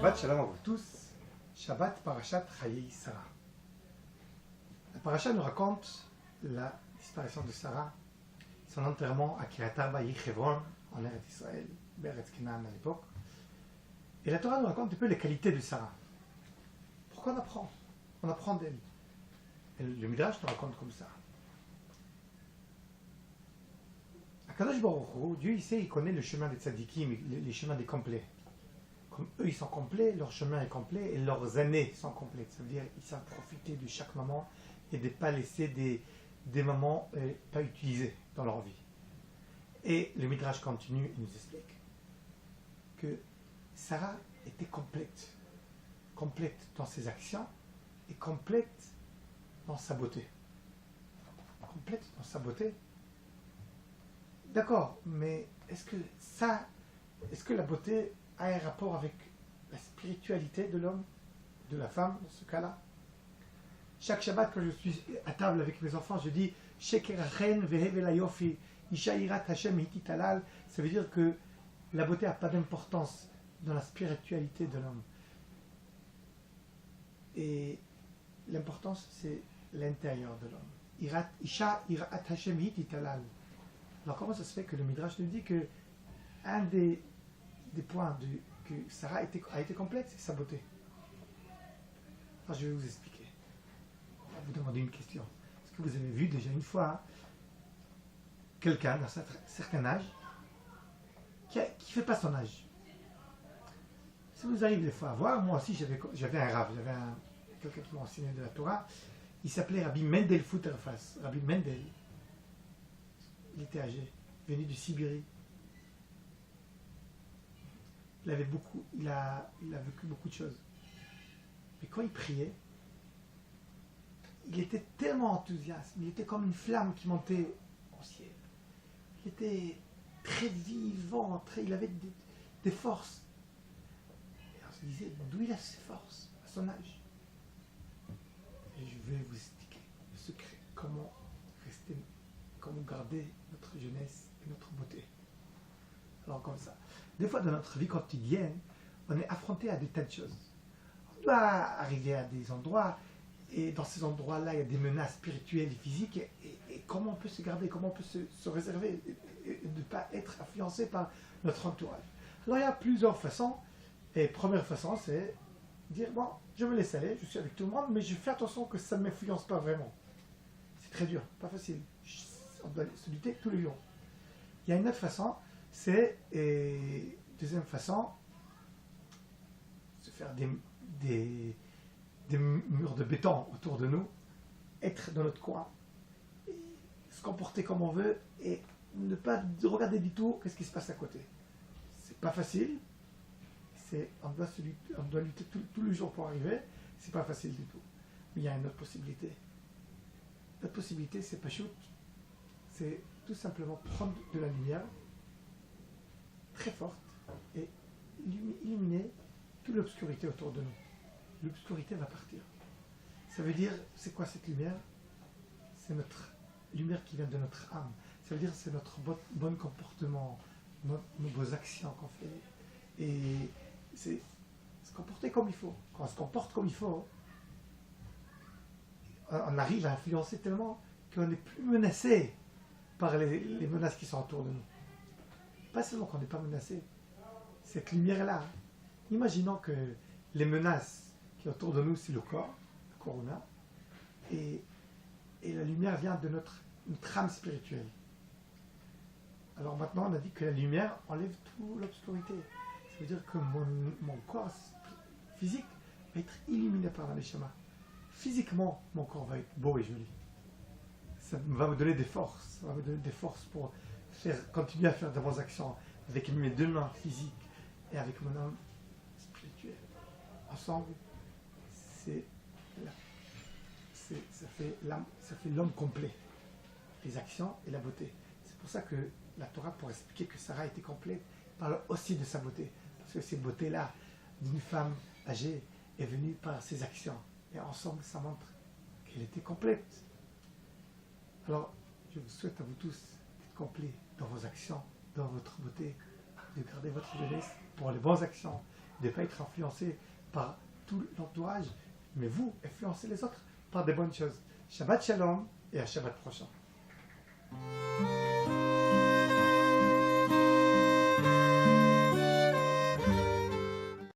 Shabbat Shalom à vous tous. Shabbat Parashat Chayei Sarah. La paracha nous raconte la disparition de Sarah, son enterrement à Kiryat Arba Hebron, en Eretz Israël, Beretz Canaan à l'époque. Et la Torah nous raconte un peu les qualités de Sarah. Pourquoi on apprend? On apprend d'elle. Et le Midrash nous raconte comme ça. Akadosh Baruch Hu, Dieu il sait, il connaît le chemin des tzadikim, les chemins des complets. Comme eux ils sont complets, leur chemin est complet et leurs années sont complètes. Ça veut dire qu'ils savent profiter de chaque moment et de ne pas laisser des moments pas utilisés dans leur vie. Et le Midrash continue et nous explique que Sarah était complète. Complète dans ses actions et complète dans sa beauté. Complète dans sa beauté. D'accord, mais est-ce que la beauté a un rapport avec la spiritualité de l'homme, de la femme, dans ce cas-là? Chaque Shabbat, quand je suis à table avec mes enfants, je dis Sheker Achen vehevel hayofi, Isha yirat Hashem hiti talal. Ça veut dire que la beauté n'a pas d'importance dans la spiritualité de l'homme. Et l'importance, c'est l'intérieur de l'homme. Isha yirat Hashem hiti talal. Alors comment ça se fait que le Midrash nous dit que un des points que Sarah a été complète, c'est sa beauté? Alors je vais vous expliquer. Je vais vous demander une question. Est-ce que vous avez vu déjà une fois quelqu'un d'un certain âge qui ne fait pas son âge? Ça vous arrive des fois à voir. Moi aussi j'avais un rave, quelqu'un qui m'a enseigné de la Torah. Il s'appelait Rabbi Mendel Futterfass. Rabbi Mendel. Il était âgé, venu de Sibérie. Il a vécu beaucoup de choses. Mais quand il priait, il était tellement enthousiaste, il était comme une flamme qui montait au ciel. Il était très vivant, il avait des forces. Et on se disait, d'où il a ces forces à son âge? Et je vais vous expliquer le secret, comment garder notre jeunesse et notre beauté. Alors comme ça. Des fois dans notre vie quotidienne, on est affronté à des tas de choses. On doit arriver à des endroits, et dans ces endroits-là, il y a des menaces spirituelles et physiques, et comment on peut se garder, comment on peut se réserver, et ne pas être influencé par notre entourage. Alors il y a plusieurs façons, et première façon, c'est dire, bon, je me laisse aller, je suis avec tout le monde, mais je fais attention que ça ne m'influence pas vraiment. C'est très dur, pas facile. On doit se lutter tous les jours. Il y a une autre façon, c'est, deuxième façon, se faire des murs de béton autour de nous, être dans notre coin, se comporter comme on veut et ne pas regarder du tout ce qui se passe à côté. C'est pas facile, on doit lutter tous les jours pour arriver, c'est pas facile du tout. Mais il y a une autre possibilité. L'autre possibilité, c'est pas shoot. C'est tout simplement prendre de la lumière très forte et illuminer toute l'obscurité autour de nous. L'obscurité va partir. Ça veut dire, c'est quoi cette lumière? C'est notre lumière qui vient de notre âme. Ça veut dire, c'est notre bon comportement, nos beaux actions qu'on fait. Et c'est se comporter comme il faut. Quand on se comporte comme il faut, on arrive à influencer tellement qu'on n'est plus menacé par les menaces qui sont autour de nous. Pas seulement qu'on n'est pas menacé, cette lumière-là. Imaginons que les menaces qui sont autour de nous, c'est le corps, le corona, et la lumière vient de notre âme spirituelle. Alors maintenant, on a dit que la lumière enlève toute l'obscurité. Ça veut dire que mon corps physique va être illuminé par la Neshama. Physiquement, mon corps va être beau et joli. Ça va me donner des forces. Ça va me donner des forces pour continuer à faire de bonnes actions avec mes deux mains physiques et avec mon âme spirituelle. Ensemble, ça fait l'homme complet. Les actions et la beauté. C'est pour ça que la Torah, pour expliquer que Sarah était complète, parle aussi de sa beauté. Parce que cette beauté-là d'une femme âgée est venue par ses actions. Et ensemble, ça montre qu'elle était complète. Alors, je vous souhaite à vous tous d'être complets dans vos actions, dans votre beauté, de garder votre jeunesse pour les bonnes actions de ne pas être influencé par tout l'entourage, mais vous, influencez les autres par des bonnes choses. Shabbat Shalom et à Shabbat prochain.